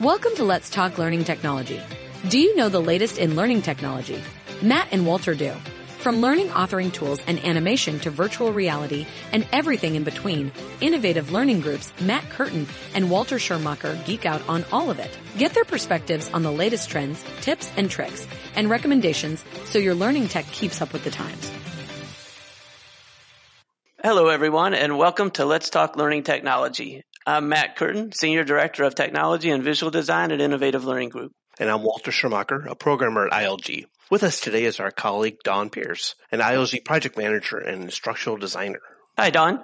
Welcome to Let's Talk Learning Technology. Do you know the latest in learning technology? Matt and Walter do. From learning authoring tools and animation to virtual reality and everything in between, innovative learning groups Matt Kurtin and Walter Schirmacher geek out on all of it. Get their perspectives on the latest trends, tips and tricks, and recommendations so your learning tech keeps up with the times. Hello, everyone, and welcome to Let's Talk Learning Technology. I'm Matt Kurtin, Senior Director of Technology and Visual Design at Innovative Learning Group. And I'm Walter Schirmacher, a programmer at ILG. With us today is our colleague, Dawn Pierce, an ILG project manager and instructional designer. Hi, Dawn.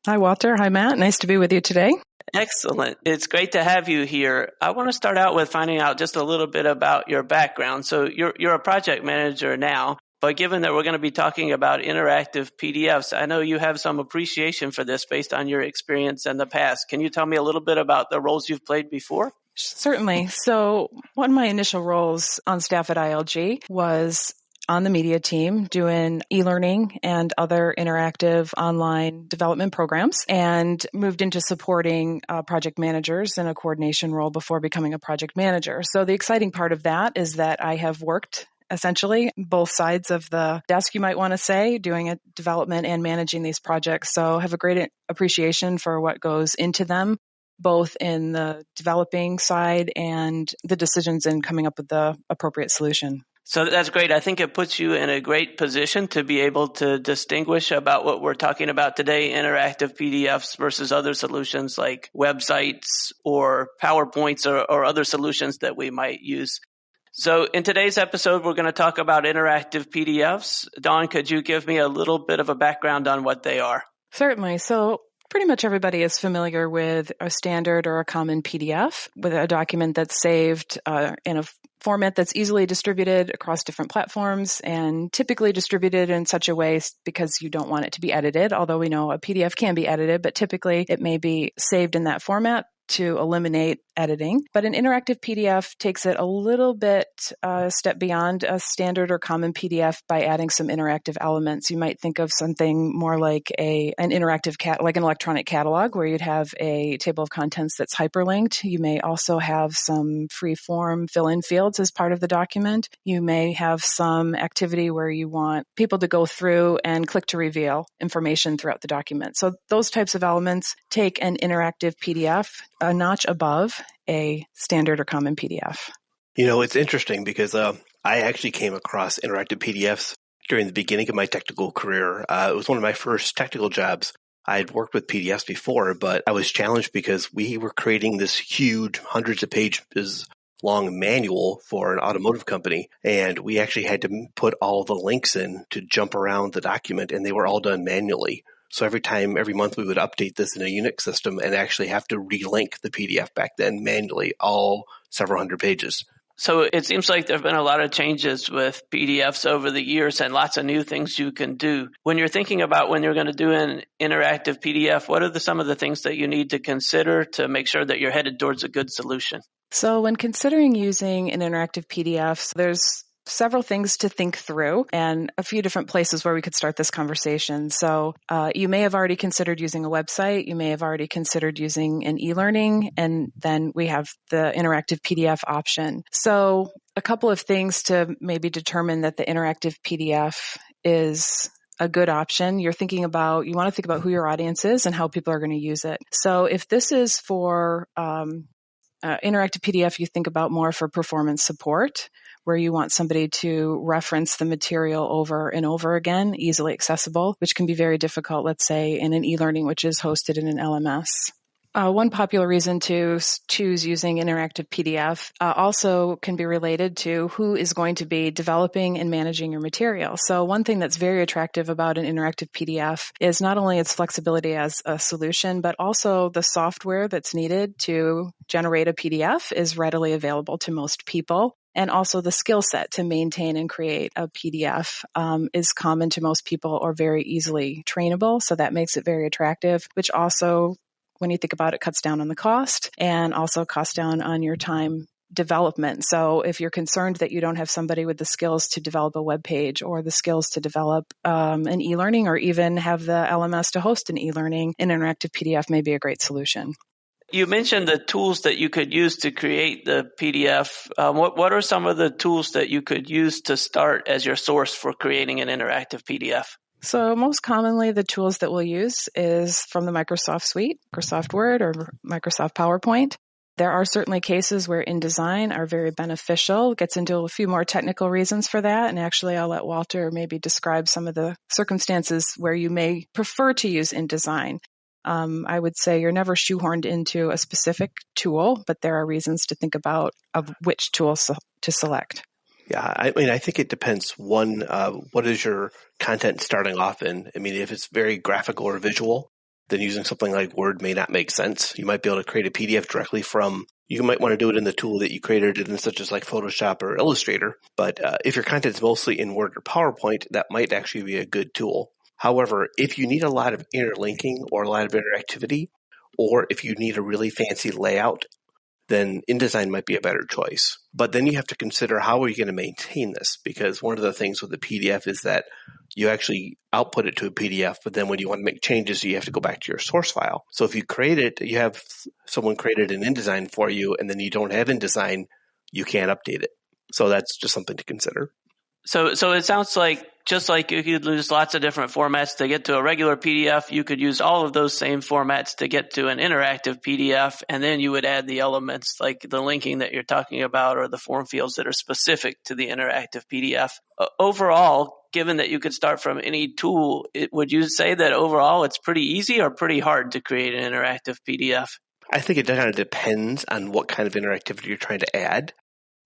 Hi, Walter. Hi, Matt. Nice to be with you today. Excellent. It's great to have you here. I want to start out with finding out just a little bit about your background. So you're a project manager now, but given that we're going to be talking about interactive PDFs, I know you have some appreciation for this based on your experience in the past. Can you tell me a little bit about the roles you've played before? Certainly. So one of my initial roles on staff at ILG was on the media team doing e-learning and other interactive online development programs, and moved into supporting project managers in a coordination role before becoming a project manager. So the exciting part of that is that I have worked essentially both sides of the desk, you might want to say, doing a development and managing these projects. So I have a great appreciation for what goes into them, both in the developing side and the decisions in coming up with the appropriate solution. So that's great. I think it puts you in a great position to be able to distinguish about what we're talking about today, interactive PDFs versus other solutions like websites or PowerPoints or other solutions that we might use. So in today's episode, we're going to talk about interactive PDFs. Dawn, could you give me a little bit of a background on what they are? Certainly. So pretty much everybody is familiar with a standard or a common PDF with a document that's saved in a format that's easily distributed across different platforms and typically distributed in such a way because you don't want it to be edited, although we know a PDF can be edited, but typically it may be saved in that format to eliminate editing. But an interactive PDF takes it a little bit step beyond a standard or common PDF by adding some interactive elements. You might think of something more like an interactive like an electronic catalog where you'd have a table of contents that's hyperlinked. You may also have some free-form fill-in fields as part of the document. You may have some activity where you want people to go through and click to reveal information throughout the document. So those types of elements take an interactive PDF a notch above a standard or common PDF. You know, it's interesting because I actually came across interactive PDFs during the beginning of my technical career. It was one of my first technical jobs. I had worked with PDFs before, but I was challenged because we were creating this huge, hundreds of pages long manual for an automotive company, and we actually had to put all the links in to jump around the document, and they were all done manually. So every month we would update this in a Unix system and actually have to relink the PDF back then manually, all several hundred pages. So it seems like there have been a lot of changes with PDFs over the years and lots of new things you can do. When you're thinking about when you're going to do an interactive PDF, what are some of the things that you need to consider to make sure that you're headed towards a good solution? So when considering using an interactive PDF, there's several things to think through and a few different places where we could start this conversation. So you may have already considered using a website. You may have already considered using an e-learning, and then we have the interactive PDF option. So a couple of things to maybe determine that the interactive PDF is a good option. You want to think about who your audience is and how people are going to use it. So if this is for interactive PDF, you think about more for performance support, where you want somebody to reference the material over and over again, easily accessible, which can be very difficult, let's say, in an e-learning, which is hosted in an LMS. One popular reason to choose using interactive PDF also can be related to who is going to be developing and managing your material. So one thing that's very attractive about an interactive PDF is not only its flexibility as a solution, but also the software that's needed to generate a PDF is readily available to most people. And also the skill set to maintain and create a PDF is common to most people or very easily trainable. So that makes it very attractive, which also, when you think about it, cuts down on the cost and also costs down on your time development. So if you're concerned that you don't have somebody with the skills to develop a web page or the skills to develop an e-learning or even have the LMS to host an e-learning, an interactive PDF may be a great solution. You mentioned the tools that you could use to create the PDF. What are some of the tools that you could use to start as your source for creating an interactive PDF? So most commonly, the tools that we'll use is from the Microsoft Suite, Microsoft Word or Microsoft PowerPoint. There are certainly cases where InDesign are very beneficial. It gets into a few more technical reasons for that. And actually, I'll let Walter maybe describe some of the circumstances where you may prefer to use InDesign. I would say you're never shoehorned into a specific tool, but there are reasons to think about of which tools to select. Yeah, I mean, I think it depends. One, what is your content starting off in? I mean, if it's very graphical or visual, then using something like Word may not make sense. You might be able to create a PDF directly from, you might want to do it in the tool that you created it in, such as like Photoshop or Illustrator. But if your content is mostly in Word or PowerPoint, that might actually be a good tool. However, if you need a lot of interlinking or a lot of interactivity, or if you need a really fancy layout, then InDesign might be a better choice. But then you have to consider, how are you going to maintain this? Because one of the things with the PDF is that you actually output it to a PDF, but then when you want to make changes, you have to go back to your source file. So if you create it, you have someone created an InDesign for you, and then you don't have InDesign, you can't update it. So that's just something to consider. So it sounds like, just like you could use lots of different formats to get to a regular PDF, you could use all of those same formats to get to an interactive PDF, and then you would add the elements like the linking that you're talking about or the form fields that are specific to the interactive PDF. Overall, given that you could start from any tool, would you say that overall it's pretty easy or pretty hard to create an interactive PDF? I think it kind of depends on what kind of interactivity you're trying to add.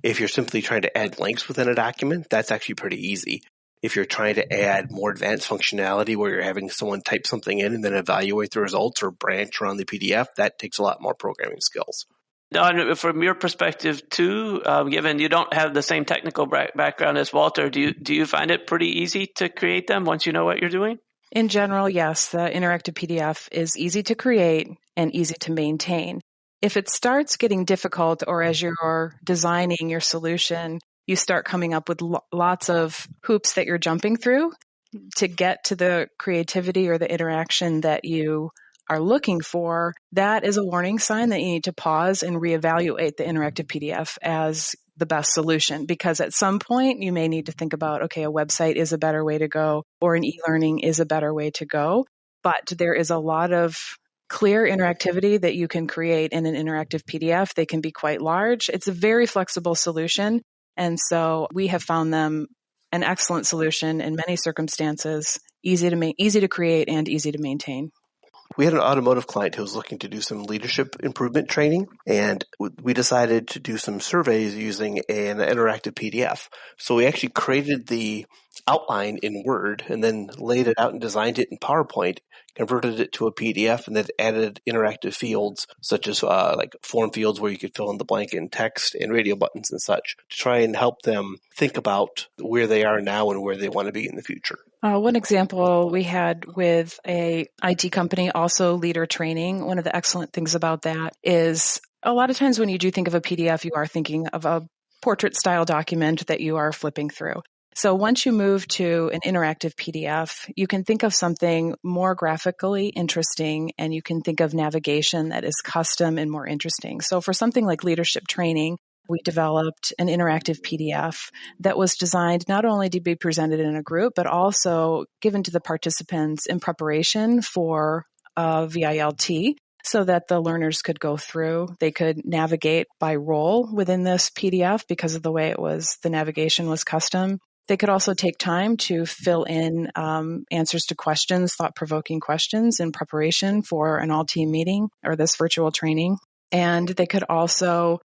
If you're simply trying to add links within a document, that's actually pretty easy. If you're trying to add more advanced functionality where you're having someone type something in and then evaluate the results or branch around the PDF, that takes a lot more programming skills. Now, from your perspective too, given you don't have the same technical background as Walter, do you find it pretty easy to create them once you know what you're doing? In general, yes, the interactive PDF is easy to create and easy to maintain. If it starts getting difficult, or as you're designing your solution, you start coming up with lots of hoops that you're jumping through to get to the creativity or the interaction that you are looking for, that is a warning sign that you need to pause and reevaluate the interactive PDF as the best solution. Because at some point you may need to think about, okay, a website is a better way to go, or an e-learning is a better way to go. But there is a lot of clear interactivity that you can create in an interactive PDF. They can be quite large. It's a very flexible solution. And so we have found them an excellent solution in many circumstances, easy to create and easy to maintain. We had an automotive client who was looking to do some leadership improvement training, and we decided to do some surveys using an interactive PDF. So we actually created the outline in Word and then laid it out and designed it in PowerPoint, converted it to a PDF, and then added interactive fields such as like form fields where you could fill in the blank in text and radio buttons and such to try and help them think about where they are now and where they want to be in the future. One example we had with a IT company, also leader training. One of the excellent things about that is a lot of times when you do think of a PDF, you are thinking of a portrait style document that you are flipping through. So once you move to an interactive PDF, you can think of something more graphically interesting, and you can think of navigation that is custom and more interesting. So for something like leadership training, we developed an interactive PDF that was designed not only to be presented in a group, but also given to the participants in preparation for VILT so that the learners could go through. They could navigate by role within this PDF because of the way the navigation was custom. They could also take time to fill in answers to questions, thought-provoking questions in preparation for an all-team meeting or this virtual training. And they could also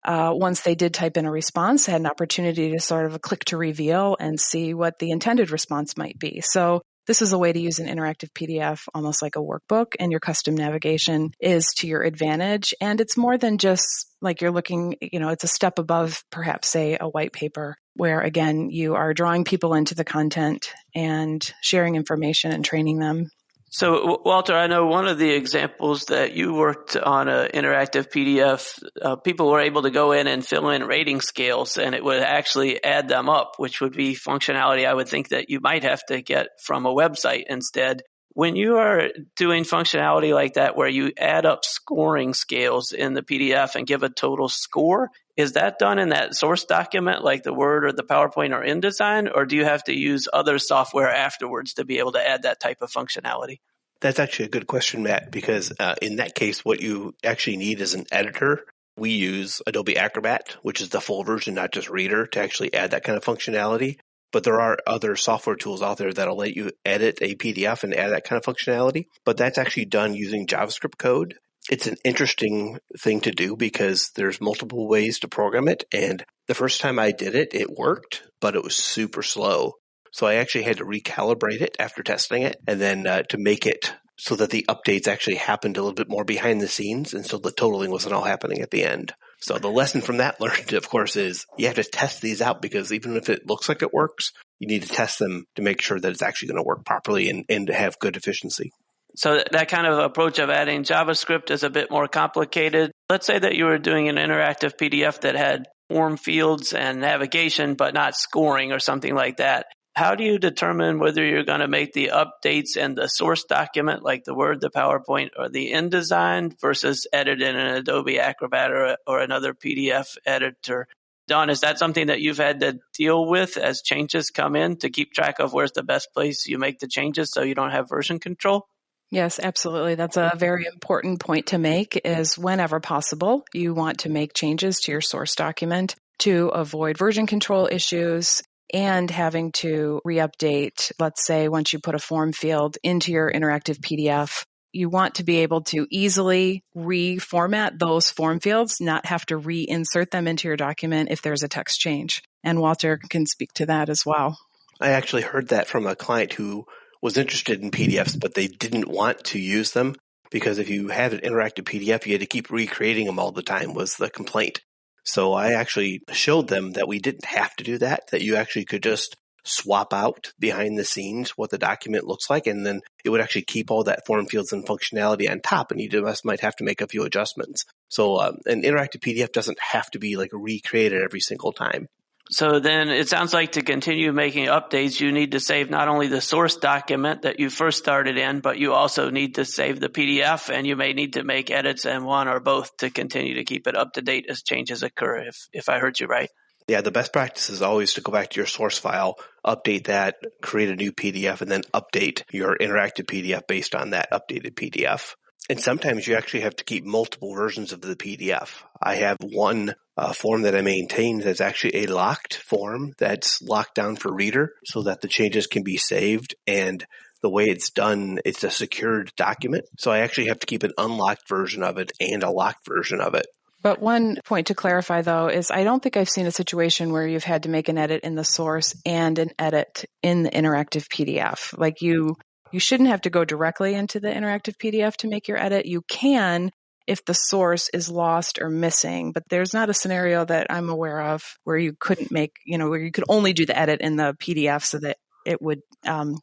once they did type in a response, had an opportunity to sort of click to reveal and see what the intended response might be. So this is a way to use an interactive PDF almost like a workbook, and your custom navigation is to your advantage. And it's more than just like you're looking, it's a step above perhaps, say, a white paper where, again, you are drawing people into the content and sharing information and training them. So, Walter, I know one of the examples that you worked on an interactive PDF, people were able to go in and fill in rating scales, and it would actually add them up, which would be functionality I would think that you might have to get from a website instead. When you are doing functionality like that, where you add up scoring scales in the PDF and give a total score, is that done in that source document like the Word or the PowerPoint or InDesign, or do you have to use other software afterwards to be able to add that type of functionality? That's actually a good question, Matt, because in that case, what you actually need is an editor. We use Adobe Acrobat, which is the full version, not just Reader, to actually add that kind of functionality. But there are other software tools out there that'll let you edit a PDF and add that kind of functionality. But that's actually done using JavaScript code. It's an interesting thing to do because there's multiple ways to program it. And the first time I did it, it worked, but it was super slow. So I actually had to recalibrate it after testing it and then to make it so that the updates actually happened a little bit more behind the scenes. And so the totaling wasn't all happening at the end. So the lesson from that learned, of course, is you have to test these out because even if it looks like it works, you need to test them to make sure that it's actually going to work properly and to have good efficiency. So that kind of approach of adding JavaScript is a bit more complicated. Let's say that you were doing an interactive PDF that had form fields and navigation, but not scoring or something like that. How do you determine whether you're going to make the updates in the source document, like the Word, the PowerPoint, or the InDesign versus edit in an Adobe Acrobat or another PDF editor? Don, is that something that you've had to deal with as changes come in to keep track of where's the best place you make the changes so you don't have version control? Yes, absolutely. That's a very important point to make is whenever possible, you want to make changes to your source document to avoid version control issues and having to re-update, let's say, once you put a form field into your interactive PDF, you want to be able to easily reformat those form fields, not have to reinsert them into your document if there's a text change. And Walter can speak to that as well. I actually heard that from a client who was interested in PDFs, but they didn't want to use them because if you had an interactive PDF, you had to keep recreating them all the time was the complaint. So I actually showed them that we didn't have to do that you actually could just swap out behind the scenes what the document looks like, and then it would actually keep all that form fields and functionality on top, and you just might have to make a few adjustments. So an interactive PDF doesn't have to be like recreated every single time. So then it sounds like to continue making updates, you need to save not only the source document that you first started in, but you also need to save the PDF, and you may need to make edits in one or both to continue to keep it up to date as changes occur, if I heard you right. Yeah, the best practice is always to go back to your source file, update that, create a new PDF, and then update your interactive PDF based on that updated PDF. And sometimes you actually have to keep multiple versions of the PDF. I have one form that I maintain that's actually a locked form that's locked down for Reader so that the changes can be saved. And the way it's done, it's a secured document. So I actually have to keep an unlocked version of it and a locked version of it. But one point to clarify, though, is I don't think I've seen a situation where you've had to make an edit in the source and an edit in the interactive PDF. Like you shouldn't have to go directly into the interactive PDF to make your edit. You can if the source is lost or missing, but there's not a scenario that I'm aware of where you couldn't make, where you could only do the edit in the PDF so that it would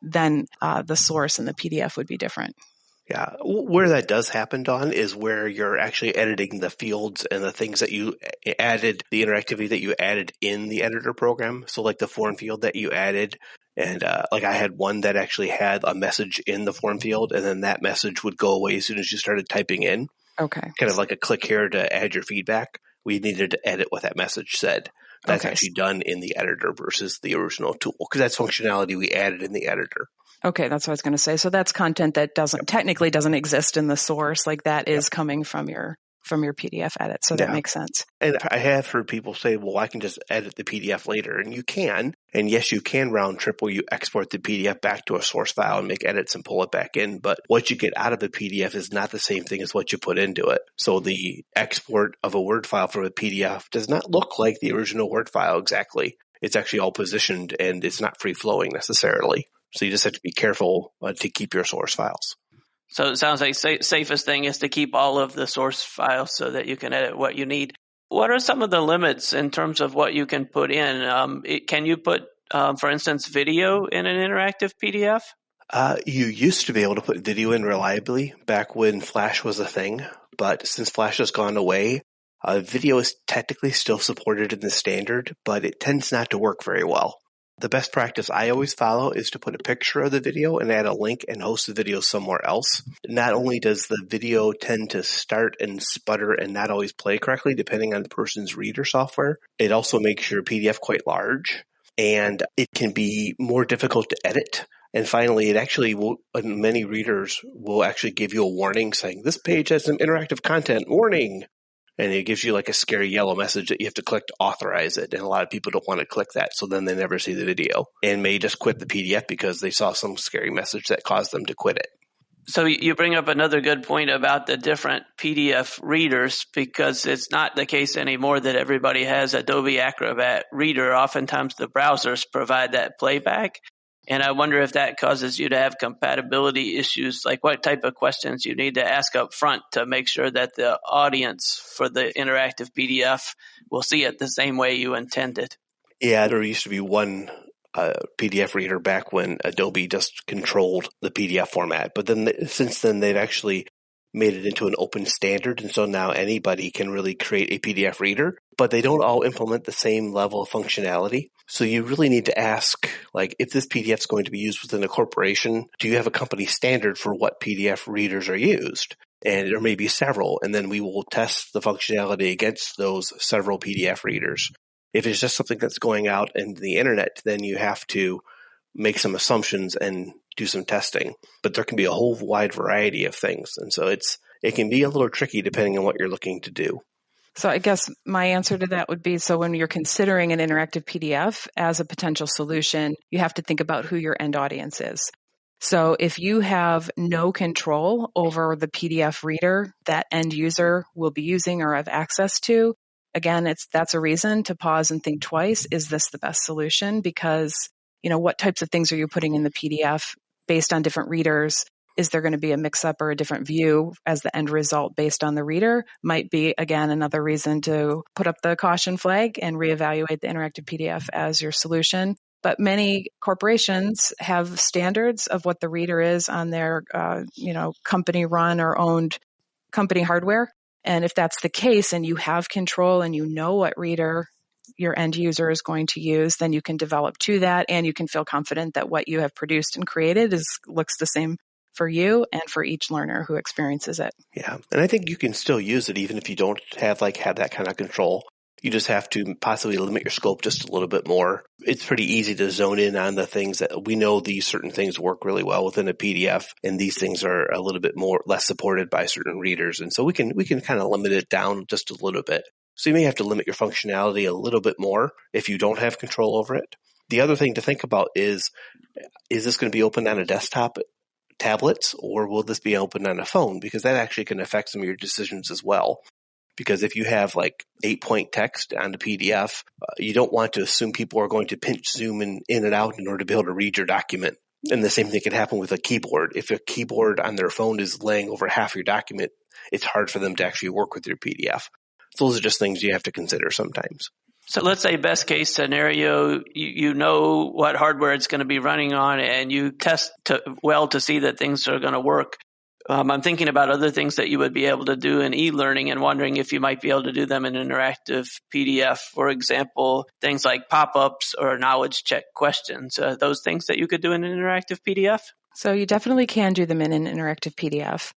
then the source and the PDF would be different. Yeah, where that does happen, Dawn, is where you're actually editing the fields and the things that you added, the interactivity that you added in the editor program. So like the form field that you added, and like I had one that actually had a message in the form field, and then that message would go away as soon as you started typing in. Okay. Kind of like a click here to add your feedback. We needed to edit what that message said. That's actually done in the editor versus the original tool, because that's functionality we added in the editor. Okay, that's what I was going to say. So that's content that technically doesn't exist in the source. Like that is coming from your PDF edit. So that makes sense. And I have heard people say, well, I can just edit the PDF later. And you can. And yes, you can round trip where you export the PDF back to a source file and make edits and pull it back in. But what you get out of a PDF is not the same thing as what you put into it. So the export of a Word file from a PDF does not look like the original Word file exactly. It's actually all positioned and it's not free flowing necessarily. So you just have to be careful to keep your source files. So it sounds like safest thing is to keep all of the source files so that you can edit what you need. What are some of the limits in terms of what you can put in? Can you put, for instance, video in an interactive PDF? You used to be able to put video in reliably back when Flash was a thing. But since Flash has gone away, video is technically still supported in the standard, but it tends not to work very well. The best practice I always follow is to put a picture of the video and add a link and host the video somewhere else. Not only does the video tend to start and sputter and not always play correctly, depending on the person's reader software, it also makes your PDF quite large, and it can be more difficult to edit. And finally, it actually will, many readers will actually give you a warning saying, this page has some interactive content, warning. And it gives you like a scary yellow message that you have to click to authorize it. And a lot of people don't want to click that. So then they never see the video and may just quit the PDF because they saw some scary message that caused them to quit it. So you bring up another good point about the different PDF readers, because it's not the case anymore that everybody has Adobe Acrobat Reader. Oftentimes the browsers provide that playback. And I wonder if that causes you to have compatibility issues, like what type of questions you need to ask up front to make sure that the audience for the interactive PDF will see it the same way you intended. Yeah, there used to be one PDF reader back when Adobe just controlled the PDF format. But then since then, they've actually made it into an open standard. And so now anybody can really create a PDF reader, but they don't all implement the same level of functionality. So you really need to ask, like, if this PDF is going to be used within a corporation, do you have a company standard for what PDF readers are used? And there may be several, and then we will test the functionality against those several PDF readers. If it's just something that's going out into the internet, then you have to make some assumptions and do some testing. But there can be a whole wide variety of things. And so it can be a little tricky depending on what you're looking to do. So I guess my answer to that would be, so when you're considering an interactive PDF as a potential solution, you have to think about who your end audience is. So if you have no control over the PDF reader that end user will be using or have access to, again, that's a reason to pause and think twice. Is this the best solution? Because, what types of things are you putting in the PDF based on different readers? Is there going to be a mix-up or a different view as the end result based on the reader? Might be, again, another reason to put up the caution flag and reevaluate the interactive PDF as your solution. But many corporations have standards of what the reader is on their, company-run or owned company hardware. And if that's the case and you have control and you know what reader your end user is going to use, then you can develop to that, and you can feel confident that what you have produced and created looks the same for you and for each learner who experiences it. Yeah. And I think you can still use it even if you don't have that kind of control. You just have to possibly limit your scope just a little bit more. It's pretty easy to zone in on the things that we know these certain things work really well within a PDF, and these things are a little bit less supported by certain readers. And so we can kind of limit it down just a little bit. So you may have to limit your functionality a little bit more if you don't have control over it. The other thing to think about is this going to be open on a desktop, tablets, or will this be open on a phone? Because that actually can affect some of your decisions as well. Because if you have 8-point text on the PDF, you don't want to assume people are going to pinch zoom in and out in order to be able to read your document. And the same thing can happen with a keyboard. If a keyboard on their phone is laying over half your document, it's hard for them to actually work with your PDF. Those are just things you have to consider sometimes. So let's say best case scenario, you know what hardware it's going to be running on, and you test to see that things are going to work. I'm thinking about other things that you would be able to do in e-learning and wondering if you might be able to do them in interactive PDF. For example, things like pop-ups or knowledge check questions. Those things that you could do in an interactive PDF? So you definitely can do them in an interactive PDF.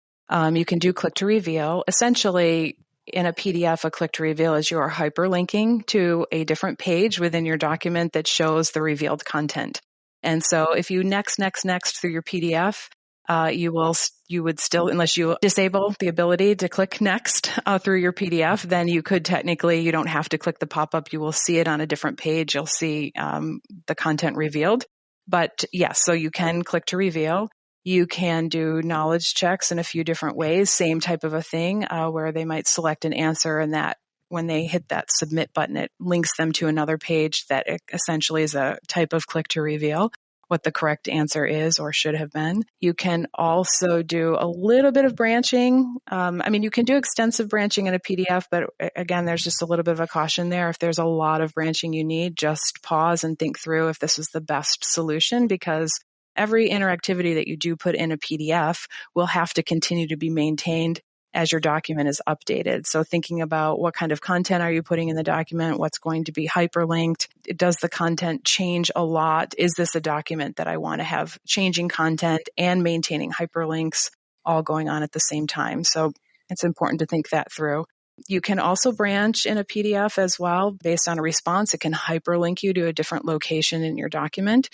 You can do click to reveal. Essentially, in a PDF, a click to reveal is you are hyperlinking to a different page within your document that shows the revealed content. And so if you next through your PDF, you would still, unless you disable the ability to click next through your PDF, then you don't have to click the pop-up. You will see it on a different page. You'll see the content revealed. But yes, so you can click to reveal. You can do knowledge checks in a few different ways, same type of a thing, where they might select an answer, and that when they hit that submit button, it links them to another page that essentially is a type of click to reveal what the correct answer is or should have been. You can also do a little bit of branching. You can do extensive branching in a PDF, but again, there's just a little bit of a caution there. If there's a lot of branching you need, just pause and think through if this is the best solution, because every interactivity that you do put in a PDF will have to continue to be maintained as your document is updated. So thinking about what kind of content are you putting in the document, what's going to be hyperlinked, does the content change a lot? Is this a document that I want to have changing content and maintaining hyperlinks all going on at the same time? So it's important to think that through. You can also branch in a PDF as well based on a response. It can hyperlink you to a different location in your document.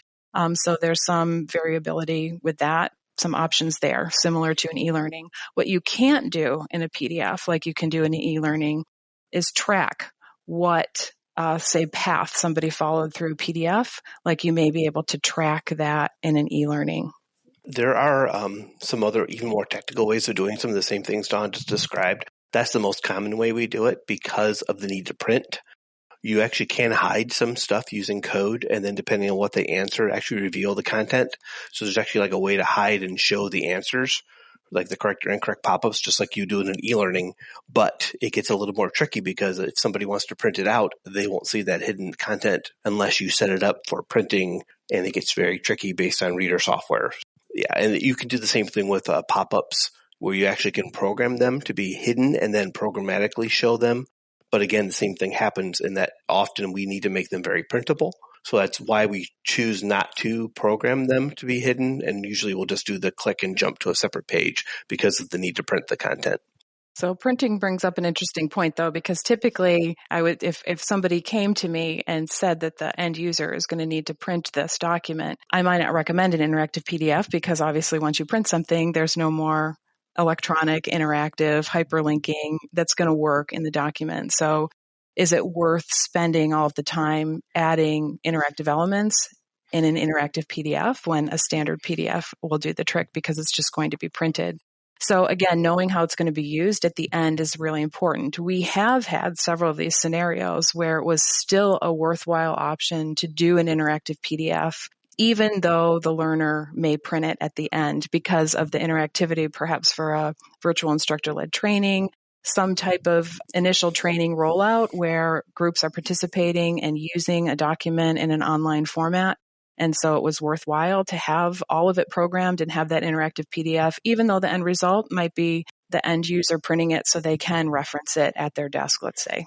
So there's some variability with that, some options there, similar to an e-learning. What you can't do in a PDF, like you can do in an e-learning, is track what, say, path somebody followed through a PDF. Like you may be able to track that in an e-learning. There are some other even more technical ways of doing some of the same things Dawn just described. That's the most common way we do it because of the need to print. You actually can hide some stuff using code, and then depending on what they answer, actually reveal the content. So there's actually like a way to hide and show the answers, like the correct or incorrect pop-ups, just like you do in an e-learning. But it gets a little more tricky because if somebody wants to print it out, they won't see that hidden content unless you set it up for printing, and it gets very tricky based on reader software. Yeah, and you can do the same thing with pop-ups, where you actually can program them to be hidden and then programmatically show them. But again, the same thing happens in that often we need to make them very printable. So that's why we choose not to program them to be hidden. And usually we'll just do the click and jump to a separate page because of the need to print the content. So printing brings up an interesting point, though, because typically I would, if somebody came to me and said that the end user is going to need to print this document, I might not recommend an interactive PDF because obviously once you print something, there's no more electronic, interactive, hyperlinking that's going to work in the document. So is it worth spending all of the time adding interactive elements in an interactive PDF when a standard PDF will do the trick because it's just going to be printed? So again, knowing how it's going to be used at the end is really important. We have had several of these scenarios where it was still a worthwhile option to do an interactive PDF, even though the learner may print it at the end because of the interactivity, perhaps for a virtual instructor-led training, some type of initial training rollout where groups are participating and using a document in an online format. And so it was worthwhile to have all of it programmed and have that interactive PDF, even though the end result might be the end user printing it so they can reference it at their desk, let's say.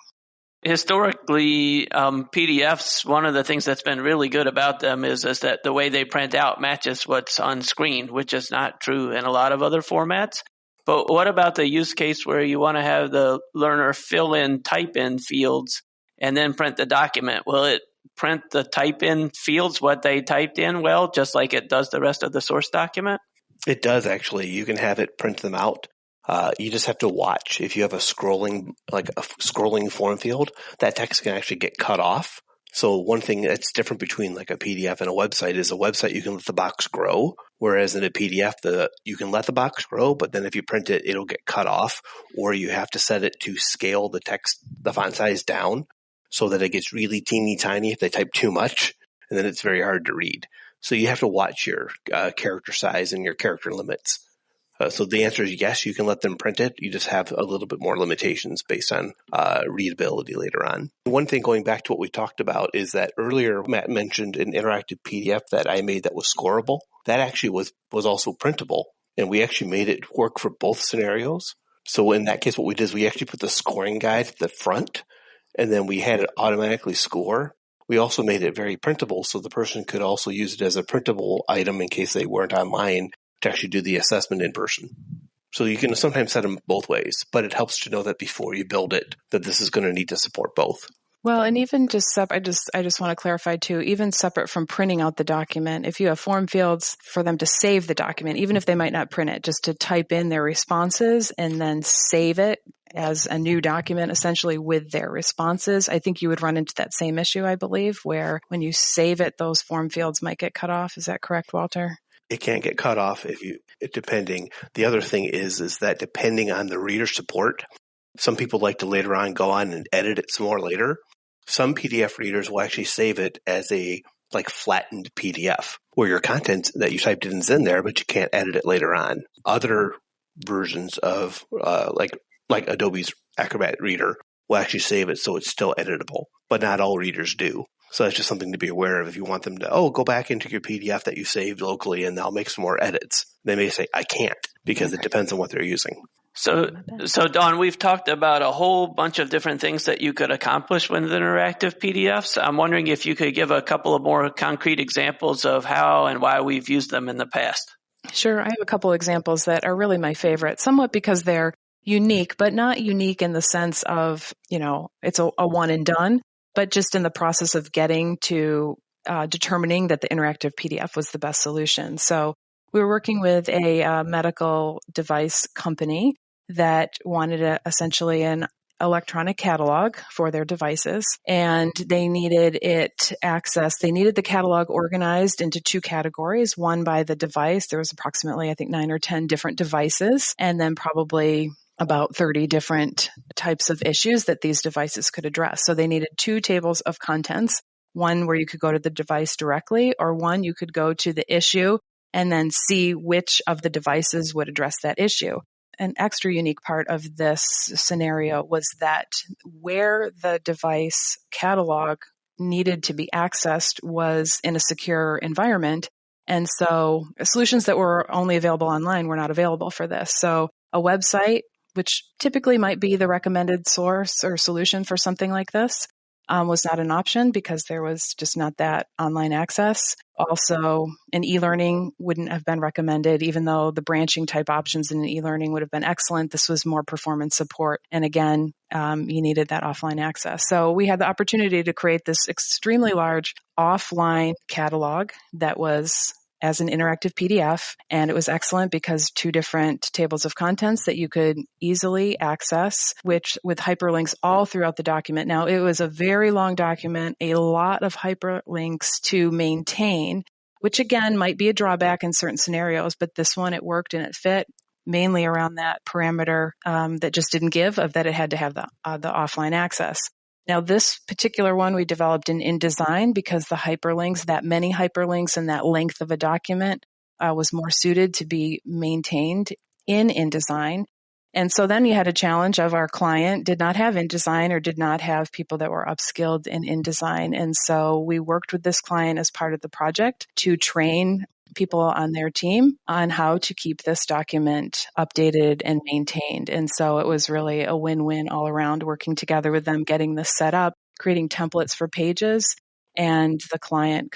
Historically, PDFs, one of the things that's been really good about them is that the way they print out matches what's on screen, which is not true in a lot of other formats. But what about the use case where you want to have the learner fill in type-in fields and then print the document? Will it print the type-in fields, what they typed in, well, just like it does the rest of the source document? It does, actually. You can have it print them out. You just have to watch. If you have a scrolling form field, that text can actually get cut off. So one thing that's different between like a PDF and a website is a website you can let the box grow, whereas in a PDF, you can let the box grow, but then if you print it, it'll get cut off, or you have to set it to scale the text, the font size down so that it gets really teeny tiny if they type too much, and then it's very hard to read. So you have to watch your character size and your character limits. So the answer is yes, you can let them print it. You just have a little bit more limitations based on readability later on. One thing going back to what we talked about is that earlier Matt mentioned an interactive PDF that I made that was scoreable. That actually was also printable, and we actually made it work for both scenarios. So in that case, what we did is we actually put the scoring guide at the front, and then we had it automatically score. We also made it very printable, so the person could also use it as a printable item in case they weren't online to actually do the assessment in person. So you can sometimes set them both ways, but it helps to know that before you build it, that this is going to need to support both. Well, and even I just want to clarify too, even separate from printing out the document, if you have form fields for them to save the document, even if they might not print it, just to type in their responses and then save it as a new document essentially with their responses, I think you would run into that same issue, I believe, where when you save it, those form fields might get cut off. Is that correct, Walter? It can't get cut off depending. The other thing is that depending on the reader support, some people like to later on go on and edit it some more later. Some PDF readers will actually save it as a flattened PDF where your content that you typed in is in there, but you can't edit it later on. Other versions of like Adobe's Acrobat Reader will actually save it so it's still editable, but not all readers do. So that's just something to be aware of if you want them to, go back into your PDF that you saved locally and I'll make some more edits. They may say, I can't, because it depends on what they're using. So Dawn, we've talked about a whole bunch of different things that you could accomplish with interactive PDFs. I'm wondering if you could give a couple of more concrete examples of how and why we've used them in the past. Sure. I have a couple examples that are really my favorite, somewhat because they're unique, but not unique in the sense of, it's a one and done, but just in the process of getting to determining that the interactive PDF was the best solution. So we were working with a medical device company that wanted essentially an electronic catalog for their devices, and they needed the catalog organized into two categories, one by the device. There was approximately, I think, 9 or 10 different devices, and then probably about 30 different types of issues that these devices could address. So they needed two tables of contents, one where you could go to the device directly, or one you could go to the issue and then see which of the devices would address that issue. An extra unique part of this scenario was that where the device catalog needed to be accessed was in a secure environment. And so solutions that were only available online were not available for this. So a website, which typically might be the recommended source or solution for something like this, was not an option because there was just not that online access. Also, an e-learning wouldn't have been recommended, even though the branching type options in an e-learning would have been excellent. This was more performance support. And again, you needed that offline access. So we had the opportunity to create this extremely large offline catalog that was as an interactive PDF. And it was excellent because two different tables of contents that you could easily access, which with hyperlinks all throughout the document. Now, it was a very long document, a lot of hyperlinks to maintain, which again might be a drawback in certain scenarios, but this one, it worked and it fit mainly around that parameter that just didn't give of that it had to have the offline access. Now, this particular one we developed in InDesign because the hyperlinks, that many hyperlinks and that length of a document was more suited to be maintained in InDesign. And so then you had a challenge of our client did not have InDesign or did not have people that were upskilled in InDesign. And so we worked with this client as part of the project to train people on their team on how to keep this document updated and maintained. And so it was really a win-win all around, working together with them, getting this set up, creating templates for pages, and the client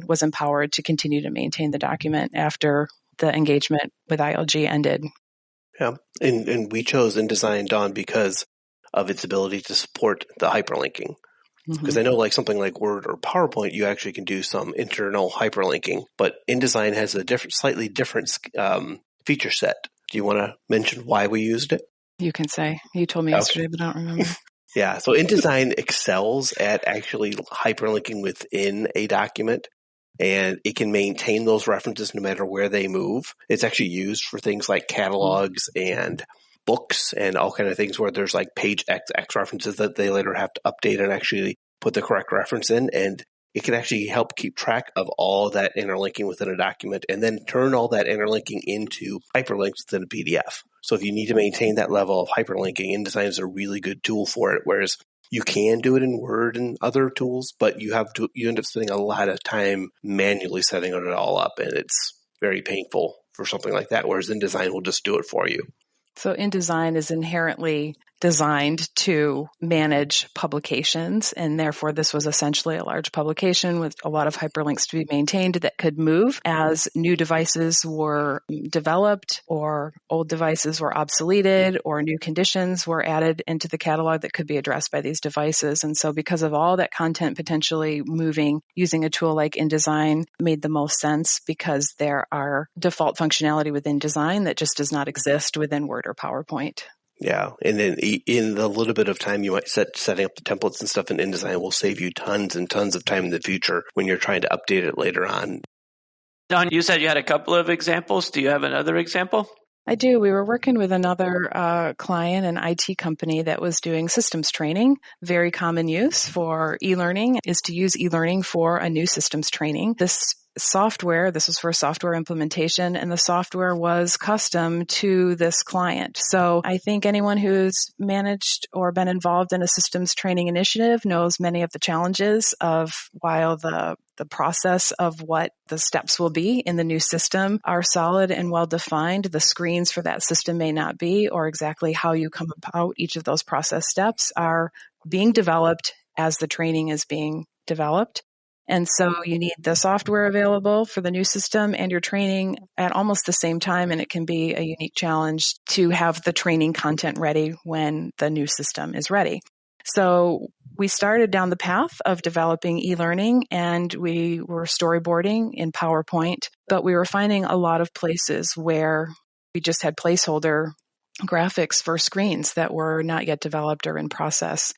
was empowered to continue to maintain the document after the engagement with ILG ended. Yeah, and we chose InDesign, Dawn, because of its ability to support the hyperlinking. Because I know like something like Word or PowerPoint, you actually can do some internal hyperlinking, but InDesign has a slightly different feature set. Do you want to mention why we used it? You can say. You told me yesterday, but I don't remember. Yeah, so InDesign excels at actually hyperlinking within a document, and it can maintain those references no matter where they move. It's actually used for things like catalogs and books and all kind of things where there's like page XX references that they later have to update and actually put the correct reference in. And it can actually help keep track of all that interlinking within a document and then turn all that interlinking into hyperlinks within a PDF. So if you need to maintain that level of hyperlinking, InDesign is a really good tool for it, whereas you can do it in Word and other tools, but you end up spending a lot of time manually setting it all up, and it's very painful for something like that, whereas InDesign will just do it for you. So InDesign is inherently designed to manage publications, and therefore this was essentially a large publication with a lot of hyperlinks to be maintained that could move as new devices were developed or old devices were obsoleted or new conditions were added into the catalog that could be addressed by these devices. And so because of all that content potentially moving, using a tool like InDesign made the most sense because there are default functionality within InDesign that just does not exist within Word or PowerPoint. Yeah, and then in the little bit of time you might setting up the templates and stuff in InDesign will save you tons and tons of time in the future when you're trying to update it later on. Don, you said you had a couple of examples. Do you have another example? I do. We were working with another client, an IT company that was doing systems training. Very common use for e-learning is to use e-learning for a new systems training. This software. This was for a software implementation, and the software was custom to this client. So I think anyone who's managed or been involved in a systems training initiative knows many of the challenges of while the process of what the steps will be in the new system are solid and well defined, the screens for that system may not be, or exactly how you come about each of those process steps are being developed as the training is being developed. And so you need the software available for the new system and your training at almost the same time. And it can be a unique challenge to have the training content ready when the new system is ready. So we started down the path of developing e-learning, and we were storyboarding in PowerPoint, but we were finding a lot of places where we just had placeholder graphics for screens that were not yet developed or in process.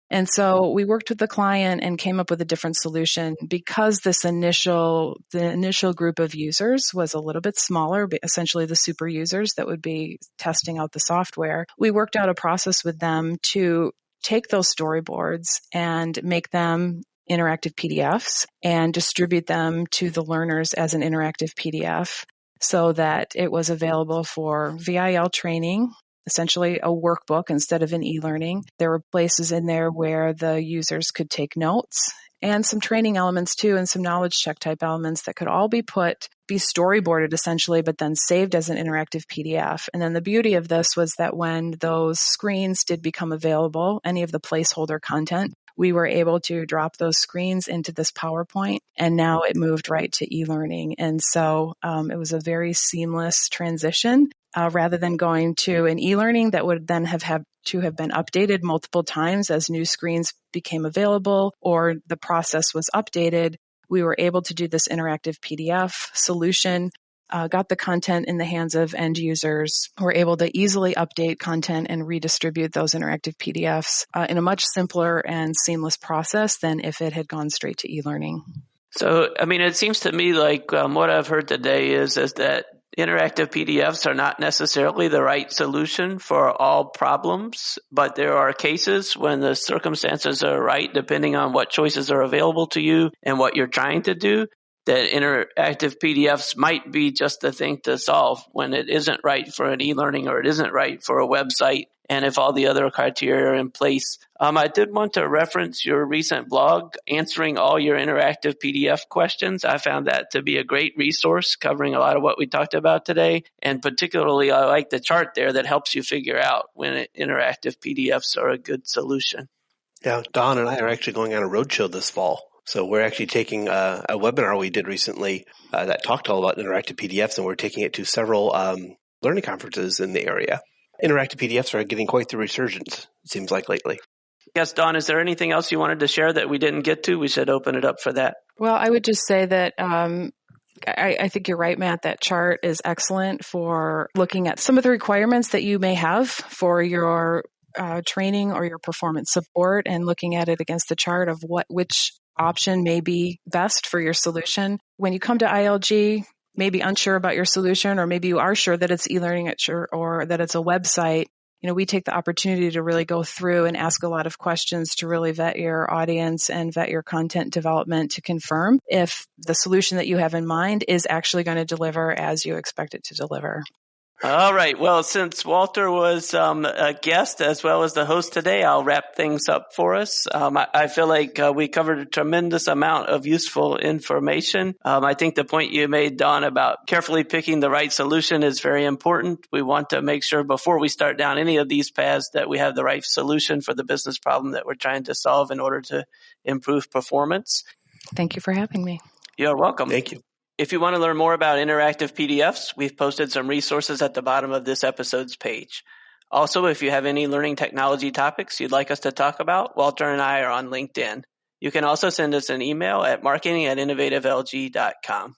And so we worked with the client and came up with a different solution because the initial group of users was a little bit smaller, but essentially the super users that would be testing out the software. We worked out a process with them to take those storyboards and make them interactive PDFs and distribute them to the learners as an interactive PDF so that it was available for VIL training, essentially a workbook instead of an e-learning. There were places in there where the users could take notes and some training elements too, and some knowledge check type elements that could all be storyboarded essentially, but then saved as an interactive PDF. And then the beauty of this was that when those screens did become available, any of the placeholder content, we were able to drop those screens into this PowerPoint, and now it moved right to e-learning. And so it was a very seamless transition. Rather than going to an e-learning that would then have to have been updated multiple times as new screens became available or the process was updated, we were able to do this interactive PDF solution, got the content in the hands of end users, were able to easily update content and redistribute those interactive PDFs in a much simpler and seamless process than if it had gone straight to e-learning. So, I mean, it seems to me like what I've heard today is that interactive PDFs are not necessarily the right solution for all problems, but there are cases when the circumstances are right, depending on what choices are available to you and what you're trying to do, that interactive PDFs might be just the thing to solve when it isn't right for an e-learning or it isn't right for a website. And if all the other criteria are in place. I did want to reference your recent blog, Answering All Your Interactive PDF Questions. I found that to be a great resource covering a lot of what we talked about today. And particularly, I like the chart there that helps you figure out when interactive PDFs are a good solution. Yeah, Don and I are actually going on a roadshow this fall. So we're actually taking a webinar we did recently that talked all about interactive PDFs, and we're taking it to several learning conferences in the area. Interactive PDFs are getting quite the resurgence, it seems like, lately. Yes, Dawn, is there anything else you wanted to share that we didn't get to? We should open it up for that. Well, I would just say that I think you're right, Matt. That chart is excellent for looking at some of the requirements that you may have for your training or your performance support and looking at it against the chart of which option may be best for your solution. When you come to ILG, maybe unsure about your solution, or maybe you are sure that it's e-learning or that it's a website, we take the opportunity to really go through and ask a lot of questions to really vet your audience and vet your content development to confirm if the solution that you have in mind is actually going to deliver as you expect it to deliver. All right. Well, since Walter was a guest as well as the host today, I'll wrap things up for us. I feel like we covered a tremendous amount of useful information. I think the point you made, Dawn, about carefully picking the right solution is very important. We want to make sure before we start down any of these paths that we have the right solution for the business problem that we're trying to solve in order to improve performance. Thank you for having me. You're welcome. Thank you. If you want to learn more about interactive PDFs, we've posted some resources at the bottom of this episode's page. Also, if you have any learning technology topics you'd like us to talk about, Walter and I are on LinkedIn. You can also send us an email at marketing@innovativelg.com.